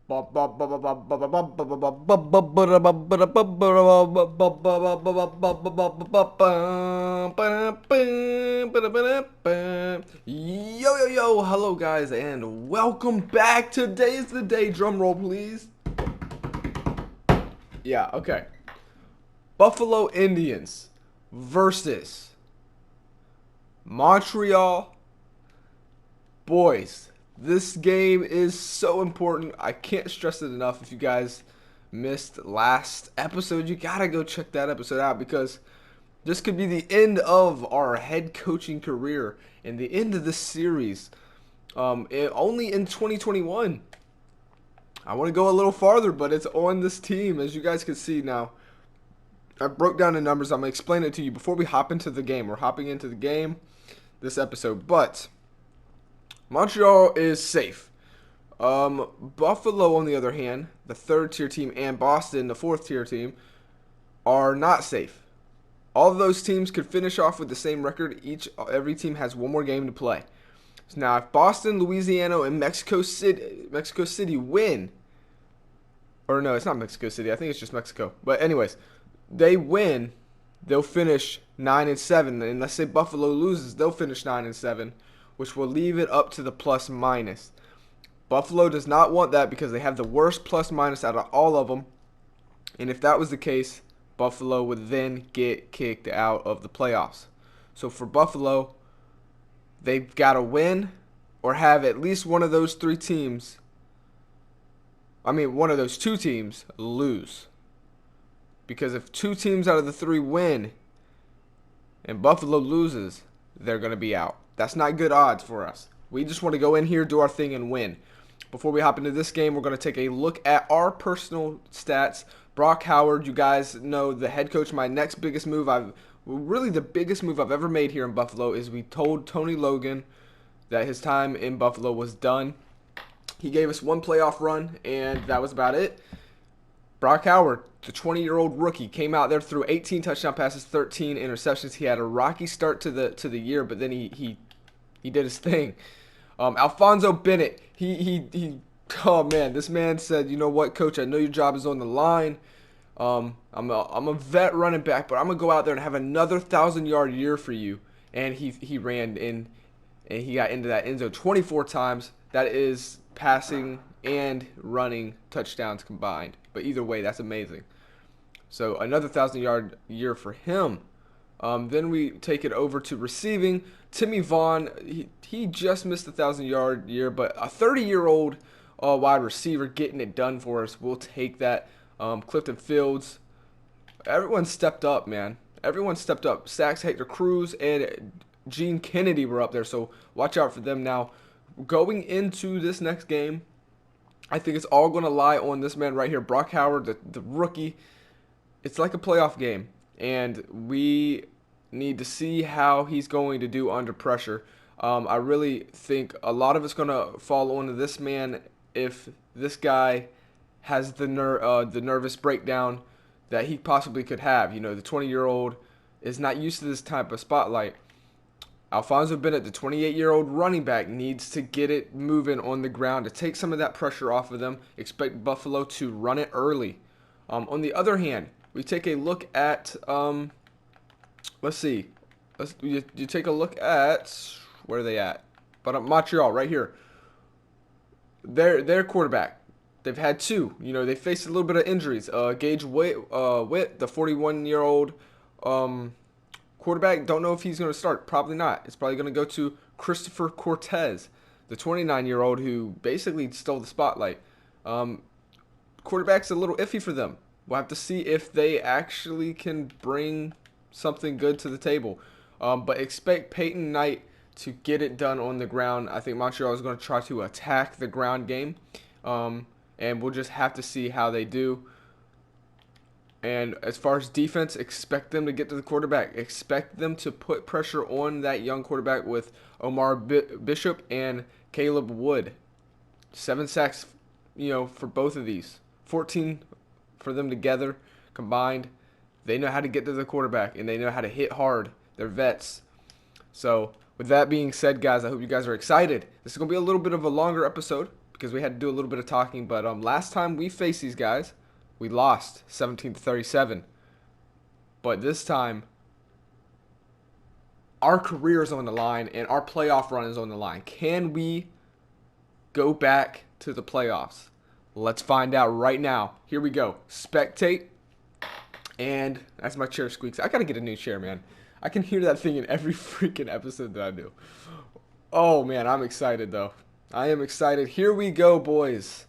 Hello guys, and welcome back. Today's the day. Drum roll, please. Yeah, okay. Buffalo Indians versus Montreal. Boys, this game is so important. I can't stress it enough. If you guys missed last episode, you gotta go check that episode out, because this could be the end of our head coaching career and the end of this series. Only in 2021. I want to go a little farther, but it's on this team, as you guys can see now. I broke down the numbers. I'm going to explain it to you before we hop into the game. We're hopping into the game this episode, but Montreal is safe. Buffalo, on the other hand, the third-tier team, and Boston, the fourth-tier team, are not safe. All of those teams could finish off with the same record. Every team has one more game to play. So now, if Boston, Louisiana, and Mexico City win, or no, it's not Mexico City. I think it's just Mexico. But anyways, they win, they'll finish 9-7. And let's say Buffalo loses, they'll finish 9-7, which will leave it up to the plus minus. Buffalo does not want that because they have the worst plus minus out of all of them. And if that was the case, Buffalo would then get kicked out of the playoffs. So for Buffalo, they've got to win or have at least one of those two teams lose. Because if two teams out of the three win and Buffalo loses, they're going to be out. That's not good odds for us. We just want to go in here, do our thing, and win. Before we hop into this game, we're going to take a look at our personal stats. Brock Howard, you guys know, the head coach. My next biggest move, really the biggest move I've ever made here in Buffalo, is we told Tony Logan that his time in Buffalo was done. He gave us one playoff run, and that was about it. Brock Howard, the 20-year-old rookie, came out there, threw 18 touchdown passes, 13 interceptions. He had a rocky start to the year, but then he did his thing. Alfonso Bennett, oh man, this man said, you know what, coach, I know your job is on the line. I'm a vet running back, but I'm gonna go out there and have another 1,000-yard year for you. And he ran in, and he got into that end zone 24 times. That is passing and running touchdowns combined. But either way, that's amazing. So another 1,000-yard year for him. Then we take it over to receiving. Timmy Vaughn, he just missed the 1,000-yard year, but a 30-year-old wide receiver getting it done for us. We'll take that. Clifton Fields. Everyone stepped up, man. Everyone stepped up. Sachs, Hector Cruz, and Gene Kennedy were up there, so watch out for them now. Going into this next game, I think it's all going to lie on this man right here, Brock Howard, the rookie. It's like a playoff game, and we need to see how he's going to do under pressure. I really think a lot of it's going to fall onto this man if this guy has the nervous breakdown that he possibly could have. You know, the 20-year-old is not used to this type of spotlight. Alfonso Bennett, the 28-year-old running back, needs to get it moving on the ground to take some of that pressure off of them. Expect Buffalo to run it early. On the other hand, we take a look at, let's see. You take a look at, where are they at? But Montreal, right here. Their quarterback. They've had two. You know, they faced a little bit of injuries. Gage Witt, the 41-year-old quarterback, don't know if he's going to start. Probably not. It's probably going to go to Christopher Cortez, the 29-year-old who basically stole the spotlight. Quarterback's a little iffy for them. We'll have to see if they actually can bring something good to the table. But expect Peyton Knight to get it done on the ground. I think Montreal is going to try to attack the ground game. And we'll just have to see how they do. And as far as defense, expect them to get to the quarterback. Expect them to put pressure on that young quarterback with Omar Bishop and Caleb Wood. 7 sacks, for both of these. 14 for them together, combined. They know how to get to the quarterback, and they know how to hit hard. They're vets. So with that being said, guys, I hope you guys are excited. This is going to be a little bit of a longer episode, because we had to do a little bit of talking. But last time we faced these guys, we lost 17-37. But this time, our career is on the line and our playoff run is on the line. Can we go back to the playoffs? Let's find out right now. Here we go. Spectate. And as my chair squeaks, I gotta get a new chair, man. I can hear that thing in every freaking episode that I do. Oh, man, I'm excited, though. I am excited. Here we go, boys.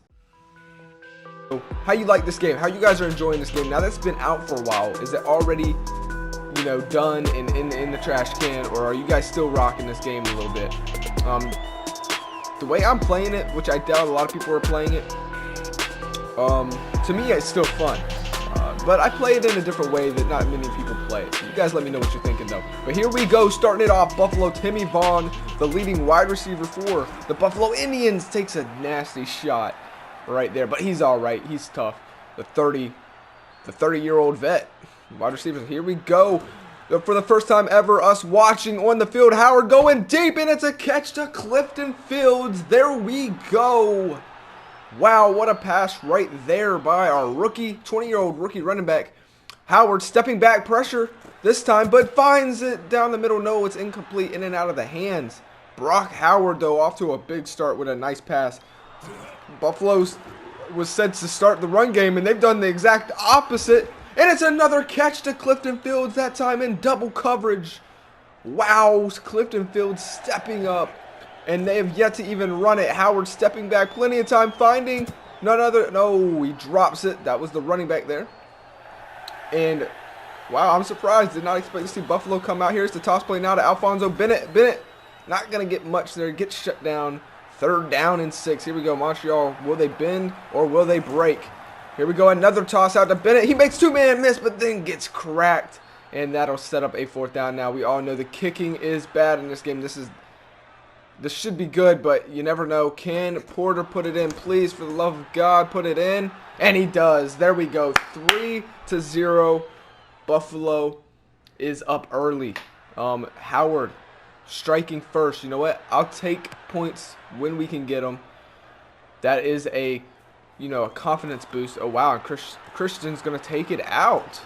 How you like this game? How you guys are enjoying this game? Now that's been out for a while, is it already, you know, done and in the trash can? Or are you guys still rocking this game a little bit? The way I'm playing it, which I doubt a lot of people are playing it, to me, it's still fun. But I play it in a different way that not many people play it. You guys let me know what you're thinking, though. But here we go, starting it off. Buffalo, Timmy Vaughn, the leading wide receiver for the Buffalo Indians, takes a nasty shot right there. But he's all right. He's tough. The 30-year-old vet wide receiver. Here we go. For the first time ever, us watching on the field. Howard going deep, and it's a catch to Clifton Fields. There we go. Wow, what a pass right there by our rookie, 20-year-old rookie running back. Howard stepping back, pressure this time, but finds it down the middle. No, it's incomplete, in and out of the hands. Brock Howard, though, off to a big start with a nice pass. Buffalo was said to start the run game, and they've done the exact opposite. And it's another catch to Clifton Fields, that time in double coverage. Wow, Clifton Fields stepping up. And they have yet to even run it. Howard stepping back, plenty of time, finding none other. No, he drops it. That was the running back there. And, wow, I'm surprised. Did not expect to see Buffalo come out here. It's the toss play now to Alfonso Bennett. Bennett not going to get much there. Gets shut down. 3rd down and 6. Here we go, Montreal. Will they bend or will they break? Here we go, another toss out to Bennett. He makes 2-man miss, but then gets cracked. And that'll set up a 4th down now. We all know the kicking is bad in this game. This should be good, but you never know. Can Porter put it in? Please, for the love of God, put it in. And he does. There we go. 3-0. Buffalo is up early. Howard striking first. You know what? I'll take points when we can get them. That is a confidence boost. Oh, wow. And Christian's going to take it out.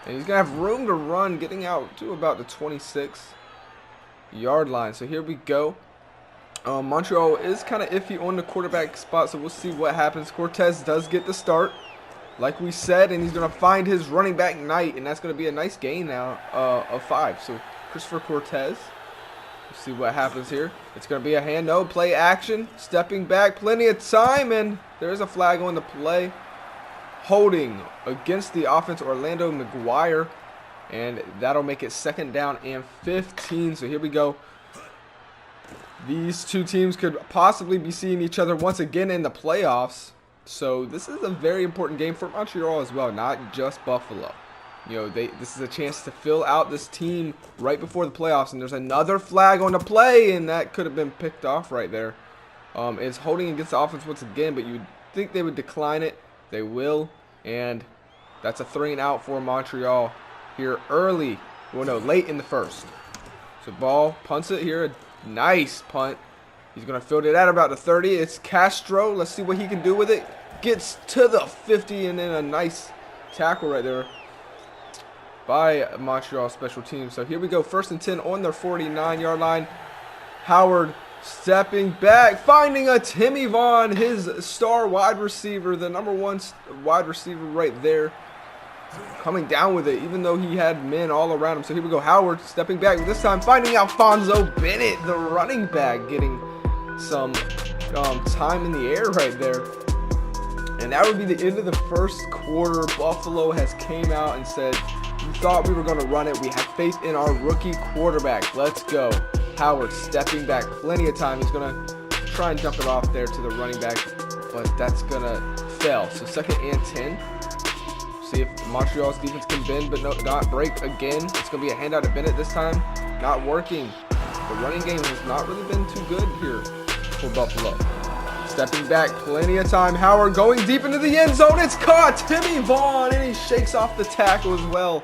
And he's going to have room to run, getting out to about the 26-yard line. So here we go. Montreal is kind of iffy on the quarterback spot, so we'll see what happens. Cortez does get the start, like we said, and he's going to find his running back Knight, and that's going to be a nice gain now of 5. So Christopher Cortez, we'll see what happens here. It's going to be a hand, no, play action, stepping back, plenty of time, and there is a flag on the play. Holding against the offense, Orlando McGuire, and that'll make it 2nd down and 15. So here we go. These two teams could possibly be seeing each other once again in the playoffs. So this is a very important game for Montreal as well, not just Buffalo. You know, this is a chance to fill out this team right before the playoffs. And there's another flag on the play, and that could have been picked off right there. It's holding against the offense once again, but you'd think they would decline it. They will, and that's a 3-and-out for Montreal here early. Well, no, late in the 1st. So ball punts it here. Nice punt. He's going to field it at about the 30. It's Castro. Let's see what he can do with it. Gets to the 50, and then a nice tackle right there by Montreal special teams. So here we go. 1st and 10 on their 49-yard line. Howard stepping back, finding a Timmy Vaughn, his star wide receiver, the #1 wide receiver right there. Coming down with it, even though he had men all around him. So here we go. Howard stepping back, this time finding Alfonso Bennett, the running back, getting some time in the air right there. And that would be the end of the 1st quarter. Buffalo has came out and said, we thought we were going to run it. We have faith in our rookie quarterback. Let's go. Howard stepping back, plenty of time. He's going to try and dump it off there to the running back, but that's going to fail. So 2nd and 10. See if Montreal's defense can bend but not break again. It's going to be a handout to Bennett this time. Not working. The running game has not really been too good here for Buffalo. Stepping back, plenty of time. Howard going deep into the end zone. It's caught. Timmy Vaughn, and he shakes off the tackle as well.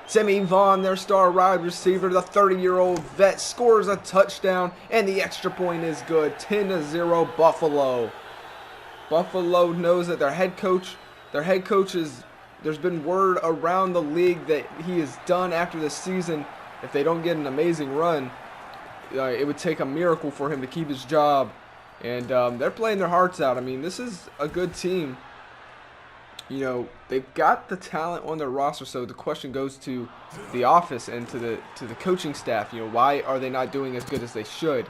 Timmy Vaughn, their star wide receiver, the 30-year-old vet, scores a touchdown, and the extra point is good. 10-0 Buffalo. Buffalo knows that their head coach is, there's been word around the league that he is done after this season. If they don't get an amazing run, it would take a miracle for him to keep his job. And they're playing their hearts out. I mean, this is a good team. You know, they've got the talent on their roster, so the question goes to the office and to the coaching staff. You know, why are they not doing as good as they should?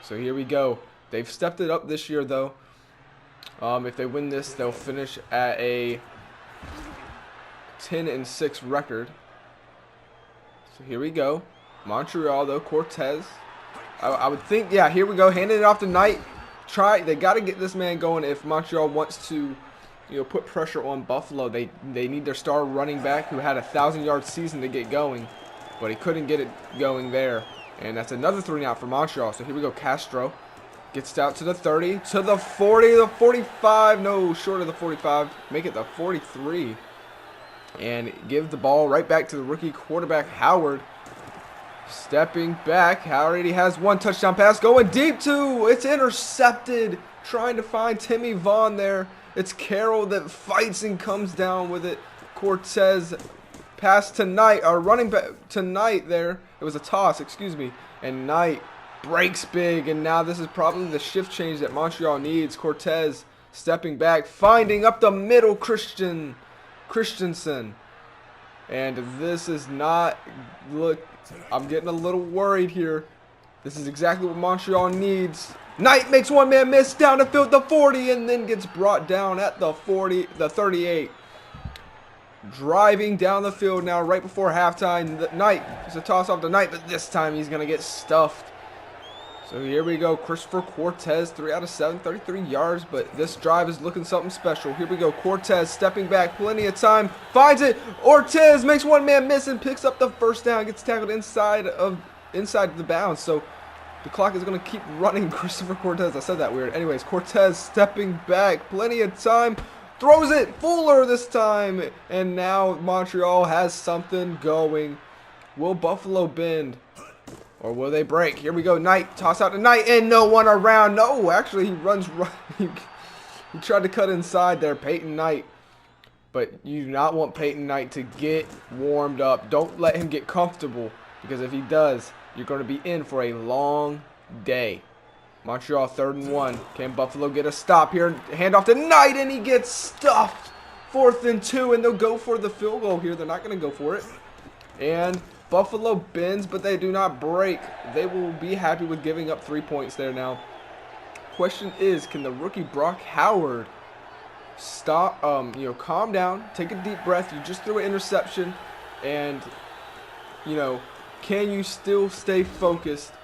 So here we go. They've stepped it up this year, though. If they win this, they'll finish at a 10-6 record. So here we go. Montreal, though, Cortez. I would think, yeah, here we go. Handing it off to Knight. They got to get this man going if Montreal wants to, you know, put pressure on Buffalo. They need their star running back who had a 1,000-yard season to get going, but he couldn't get it going there. And that's another 3-and-out for Montreal. So here we go. Castro gets out to the 30, to the 40, the 45. No, short of the 45. Make it the 43. And give the ball right back to the rookie quarterback, Howard. Stepping back. Howard already has one touchdown pass. Going deep, too. It's intercepted. Trying to find Timmy Vaughn there. It's Carroll that fights and comes down with it. Cortez pass to Knight, or running back to Knight there. It was a toss, excuse me. And Knight breaks big, and now this is probably the shift change that Montreal needs. Cortez stepping back, finding up the middle Christensen. And this is not, look, I'm getting a little worried here. This is exactly what Montreal needs. Knight makes one man miss down the field, the 40, and then gets brought down at the 38. Driving down the field now right before halftime. Knight, it's a toss off to Knight, but this time he's going to get stuffed. So here we go. Christopher Cortez, 3 out of 7, 33 yards, but this drive is looking something special. Here we go. Cortez stepping back, plenty of time, finds it. Ortiz makes one man miss and picks up the first down, gets tackled inside the bounds. So the clock is going to keep running. Christopher Cortez, I said that weird. Anyways, Cortez stepping back, plenty of time, throws it, Fuller this time, and now Montreal has something going. Will Buffalo bend? Or will they break? Here we go. Knight. Toss out to Knight. And no one around. No, actually, he runs right. He tried to cut inside there. Peyton Knight. But you do not want Peyton Knight to get warmed up. Don't let him get comfortable. Because if he does, you're going to be in for a long day. Montreal 3rd and 1. Can Buffalo get a stop here? Hand off to Knight. And he gets stuffed. 4th and 2. And they'll go for the field goal here. They're not going to go for it. And Buffalo bends, but they do not break. They will be happy with giving up 3 points there now. Question is, can the rookie Brock Howard stop, calm down, take a deep breath. You just threw an interception, and, can you still stay focused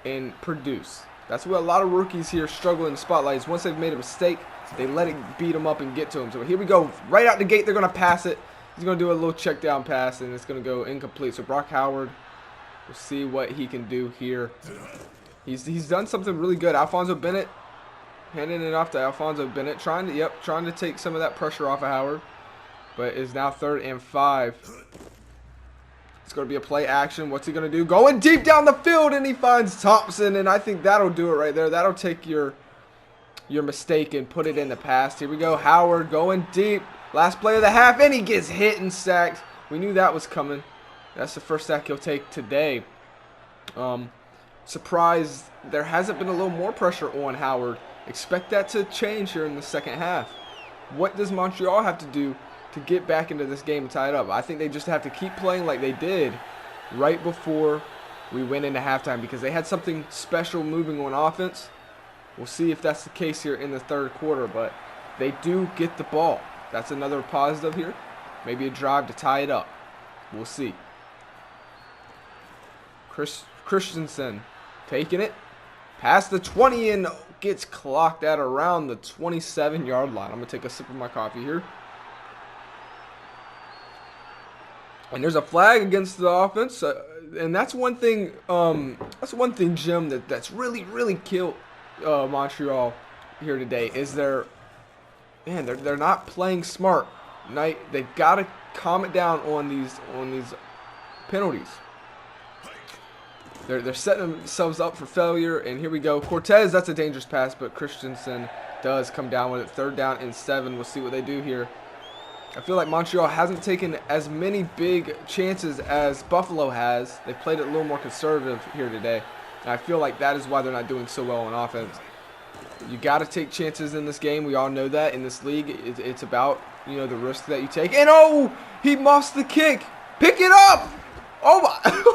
and produce? That's where a lot of rookies here struggle in the spotlights. Once they've made a mistake, they let it beat them up and get to them. So here we go. Right out the gate, they're going to pass it. He's going to do a little check down pass, and it's going to go incomplete. So Brock Howard, we'll see what he can do here. He's done something really good. Alfonso Bennett, handing it off to Alfonso Bennett, trying to take some of that pressure off of Howard, but is now 3rd and 5. It's going to be a play action. What's he going to do? Going deep down the field, and he finds Thompson, and I think that'll do it right there. That'll take your mistake and put it in the pass. Here we go. Howard going deep. Last play of the half, and he gets hit and sacked. We knew that was coming. That's the first sack he'll take today. Surprised there hasn't been a little more pressure on Howard. Expect that to change here in the second half. What does Montreal have to do to get back into this game and tie it up? I think they just have to keep playing like they did right before we went into halftime, because they had something special moving on offense. We'll see if that's the case here in the 3rd quarter, but they do get the ball. That's another positive here. Maybe a drive to tie it up. We'll see. Christensen taking it. Past the 20 and gets clocked at around the 27-yard line. I'm going to take a sip of my coffee here. And there's a flag against the offense. And that's one thing, Jim, that's really killed Montreal here today, is they're not playing smart. They've got to calm it down on these penalties. They're setting themselves up for failure, and here we go. Cortez, that's a dangerous pass, but Christensen does come down with it. 3rd down and 7. We'll see what they do here. I feel like Montreal hasn't taken as many big chances as Buffalo has. They played it a little more conservative here today, and I feel like that is why they're not doing so well on offense. You got to take chances in this game. We all know that in this league. It's about, you know, the risk that you take. And oh, he muffs the kick. Pick it up. Oh my.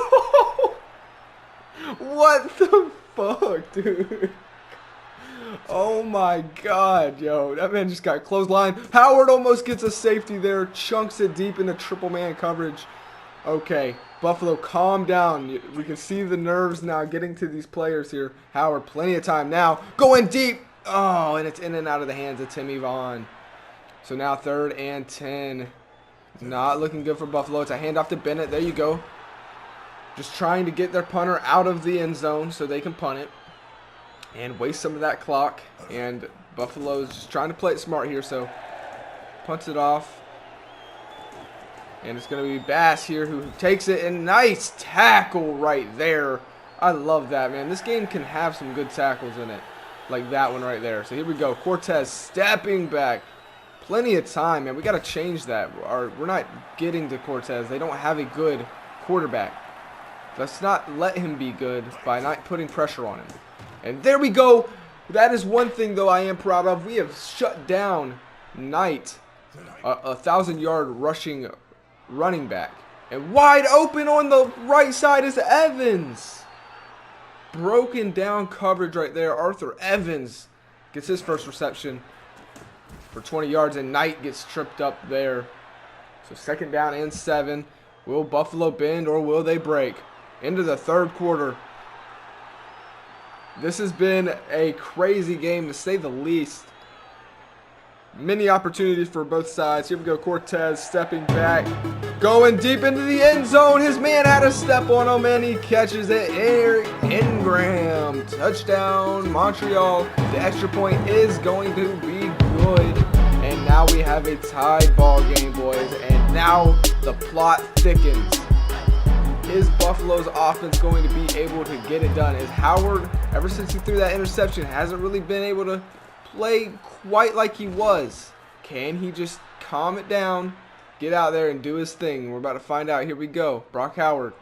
What the fuck, dude? Oh my God, yo. That man just got clothesline. Howard almost gets a safety there. Chunks it deep into triple man coverage. Okay, Buffalo, calm down. We can see the nerves now getting to these players here. Howard, plenty of time now. Going deep. Oh, and it's in and out of the hands of Timmy Vaughn. So now 3rd and 10. Not looking good for Buffalo. It's a handoff to Bennett. There you go. Just trying to get their punter out of the end zone so they can punt it and waste some of that clock. And Buffalo's just trying to play it smart here, so punts it off. And it's going to be Bass here who takes it, and nice tackle right there. I love that, man. This game can have some good tackles in it, like that one right there. So here we go. Cortez stepping back. Plenty of time, man. We got to change that. We're not getting to Cortez. They don't have a good quarterback. Let's not let him be good by not putting pressure on him. And there we go. That is one thing, though, I am proud of. We have shut down Knight, a 1,000-yard rushing running back. And wide open on the right side is Evans. Broken down coverage right there. Arthur Evans gets his first reception for 20 yards, and Knight gets tripped up there. So 2nd down and 7. Will Buffalo bend or will they break? Into the 3rd quarter. This has been a crazy game, to say the least. Many opportunities for both sides. Here we go. Cortez stepping back. Going deep into the end zone. His man had a step on him, and he catches it. Eric Ingram. Touchdown, Montreal. The extra point is going to be good. And now we have a tied ball game, boys. And now the plot thickens. Is Buffalo's offense going to be able to get it done? Is Howard, ever since he threw that interception, hasn't really been able to play quite like he was? Can he just calm it down, get out there and do his thing? We're about to find out. Here we go. Brock Howard.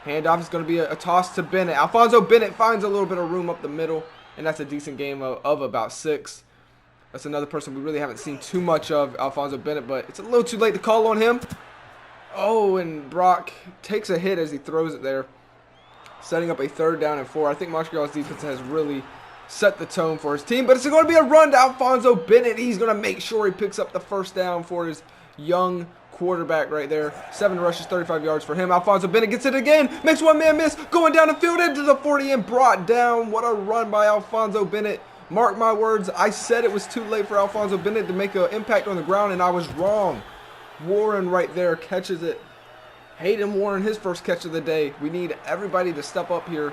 Handoff is going to be a toss to Bennett. Alfonso Bennett finds a little bit of room up the middle, and that's a decent game of about 6. That's another person we really haven't seen too much of, Alfonso Bennett, but it's a little too late to call on him. Oh, and Brock takes a hit as he throws it there, setting up a 3rd down and 4. I think Montreal's defense has really set the tone for his team, but it's going to be a run to Alfonso Bennett. He's going to make sure he picks up the 1st down for his young quarterback right there. 7 rushes, 35 yards for him. Alfonso Bennett gets it again, makes one man miss, going down the field into the 40 and brought down. What a run by Alfonso Bennett. Mark my words, I said it was too late for Alfonso Bennett to make an impact on the ground, and I was wrong. Warren right there catches it. Hayden Warren, his first catch of the day. We need everybody to step up here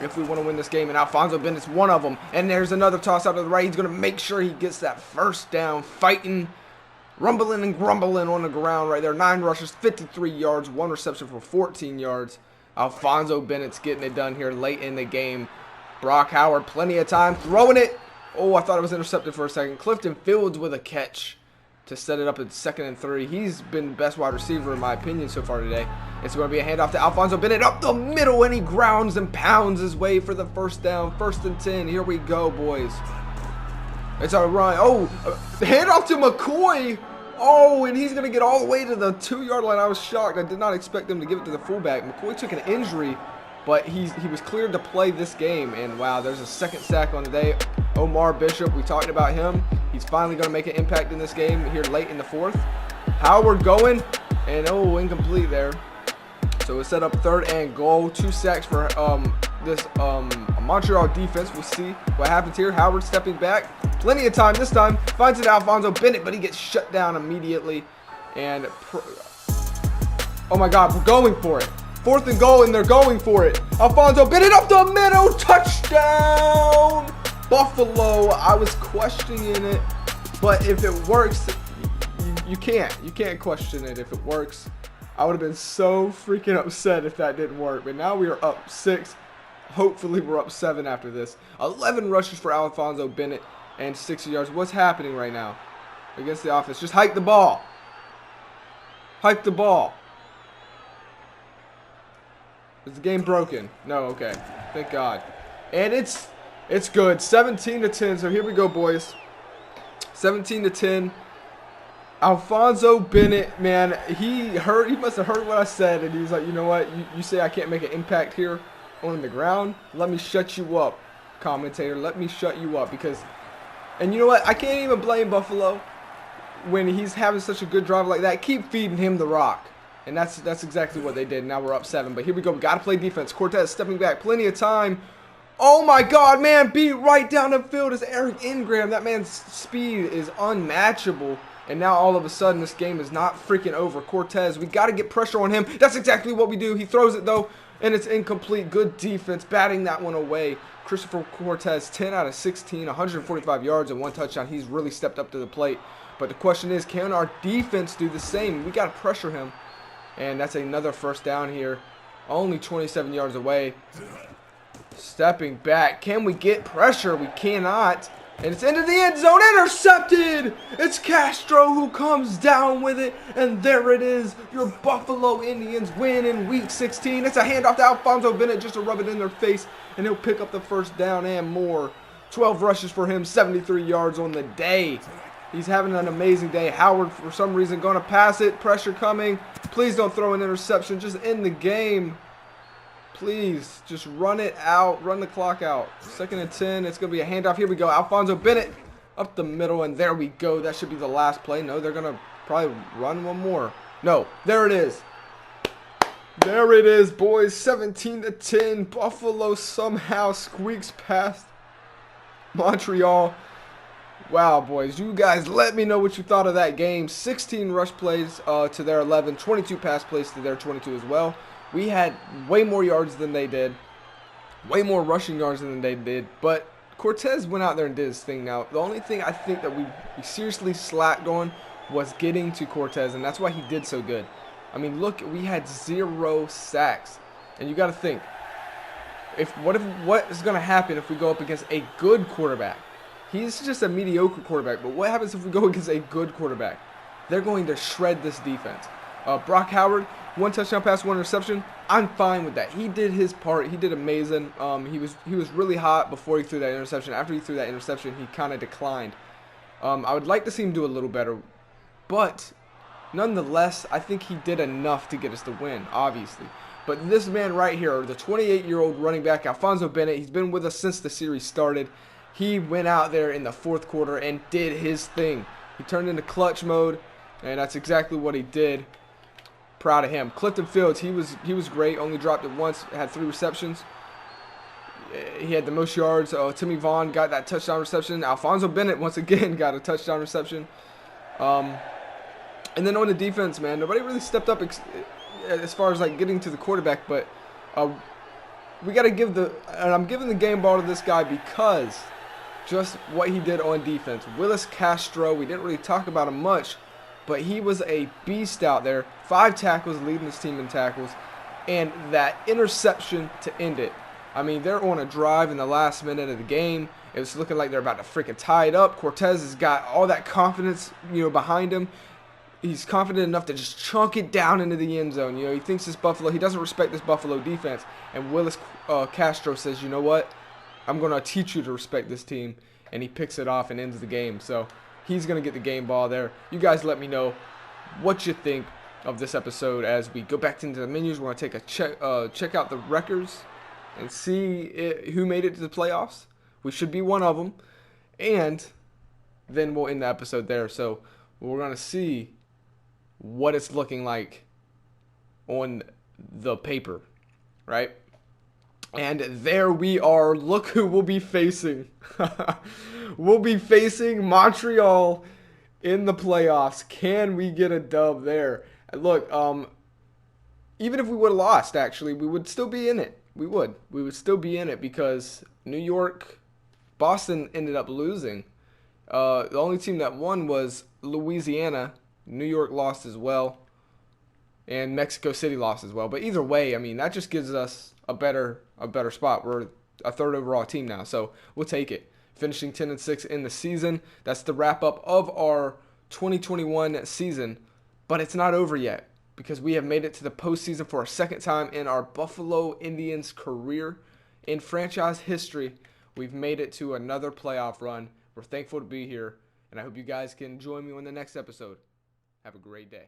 if we want to win this game, and Alfonso Bennett's one of them. And there's another toss out to the right. He's going to make sure he gets that 1st down, fighting, rumbling and grumbling on the ground right there. 9 rushes, 53 yards, 1 reception for 14 yards. Alfonso Bennett's getting it done here late in the game. Brock Howard, plenty of time, throwing it. Oh, I thought it was intercepted for a second. Clifton Fields with a catch to set it up at 2nd and 3. He's been the best wide receiver in my opinion so far today. It's going to be a handoff to Alfonso Bennett up the middle, and he grounds and pounds his way for the 1st down. 1st and 10. Here we go, boys. It's a run. Oh, handoff to McCoy. Oh, and he's going to get all the way to the 2-yard line. I was shocked. I did not expect him to give it to the fullback. McCoy took an injury, but he was cleared to play this game. And wow, there's a 2nd sack on the day. Omar Bishop, we talked about him. He's finally going to make an impact in this game here late in the 4th. Howard going, and oh, incomplete there. So it's set up 3rd and goal. 2 sacks for this Montreal defense. We'll see what happens here. Howard stepping back. Plenty of time this time. Finds it to Alfonso Bennett, but he gets shut down immediately. And oh my God, we're going for it. 4th and goal, and they're going for it. Alfonso Bennett up the middle. Touchdown! Buffalo. I was questioning it, but if it works, you can't question it if it works. I would have been so freaking upset if that didn't work. But now we are up 6. Hopefully we're up 7 after this. 11 rushes for Alfonso Bennett and 60 yards. What's happening right now against the offense? Just hike the ball. Hike the ball. Is the game broken? No, okay. Thank God. And it's good. 17-10. So here we go, boys. 17-10. Alfonso Bennett, man, he must have heard what I said, and he was like, you know what? You say I can't make an impact here on the ground? Let me shut you up, commentator. Let me shut you up because, and you know what? I can't even blame Buffalo when he's having such a good drive like that. Keep feeding him the rock. And that's exactly what they did. Now we're up 7. But here we go. We got to play defense. Cortez stepping back. Plenty of time. Oh, my God, man. Beat right down the field is Eric Ingram. That man's speed is unmatchable. And now all of a sudden this game is not freaking over. Cortez, we got to get pressure on him. That's exactly what we do. He throws it, though, and it's incomplete. Good defense. Batting that one away. Christopher Cortez, 10 out of 16, 145 yards and 1 touchdown. He's really stepped up to the plate. But the question is, can our defense do the same? We got to pressure him. And that's another first down here. Only 27 yards away. Stepping back. Can we get pressure? We cannot. And it's into the end zone. Intercepted! It's Castro who comes down with it. And there it is. Your Buffalo Indians win in Week 16. It's a handoff to Alfonso Bennett just to rub it in their face. And he'll pick up the first down and more. 12 rushes for him. 73 yards on the day. He's having an amazing day. Howard, for some reason, going to pass it. Pressure coming. Please don't throw an interception. Just end the game. Please, just run it out. Run the clock out. 2nd and 10. It's going to be a handoff. Here we go. Alfonso Bennett up the middle, and there we go. That should be the last play. No, they're going to probably run one more. No, there it is. There it is, boys. 17-10. Buffalo somehow squeaks past Montreal. Wow, boys, you guys let me know what you thought of that game. 16 rush plays to their 11, 22 pass plays to their 22 as well. We had way more yards than they did, way more rushing yards than they did, but Cortez went out there and did his thing. Now, the only thing I think that we seriously slacked on was getting to Cortez, and that's why he did so good. I mean, look, we had 0 sacks, and you got to think, what is going to happen if we go up against a good quarterback? He's just a mediocre quarterback, but what happens if we go against a good quarterback? They're going to shred this defense. Brock Howard, 1 touchdown pass, 1 interception. I'm fine with that. He did his part. He did amazing. He was really hot before he threw that interception. After he threw that interception, he kind of declined. I would like to see him do a little better, but nonetheless, I think he did enough to get us the win, obviously. But this man right here, the 28-year-old running back, Alfonso Bennett, he's been with us since the series started. He went out there in the 4th quarter and did his thing. He turned into clutch mode, and that's exactly what he did. Proud of him. Clifton Fields, he was great. Only dropped it once. Had 3 receptions. He had the most yards. Timmy Vaughn got that touchdown reception. Alfonso Bennett once again got a touchdown reception. And then on the defense, man, nobody really stepped up as far as like getting to the quarterback. But we got to give and I'm giving the game ball to this guy because just what he did on defense. Willis Castro, we didn't really talk about him much, but he was a beast out there. 5 tackles, leading his team in tackles, and that interception to end it. I mean, they're on a drive in the last minute of the game. It was looking like they're about to freaking tie it up. Cortez has got all that confidence, behind him. He's confident enough to just chunk it down into the end zone. He thinks this Buffalo, he doesn't respect this Buffalo defense. And Willis Castro says, you know what? I'm going to teach you to respect this team. And he picks it off and ends the game. So he's going to get the game ball there. You guys let me know what you think of this episode as we go back into the menus. We're going to take a check out the records and see who made it to the playoffs. We should be one of them. And then we'll end the episode there. So we're going to see what it's looking like on the paper, right? And there we are. Look who we'll be facing. We'll be facing Montreal in the playoffs. Can we get a dub there? And look, even if we would have lost, actually, we would still be in it. We would still be in it because Boston ended up losing. The only team that won was Louisiana. New York lost as well. And Mexico City lost as well. But either way, I mean, that just gives us a better spot. We're a third overall team now, so we'll take it. Finishing 10-6 in the season. That's the wrap up of our 2021 season. But it's not over yet because we have made it to the postseason for a second time in our Buffalo Indians career. In franchise history, we've made it to another playoff run. We're thankful to be here, and I hope you guys can join me on the next episode. Have a great day.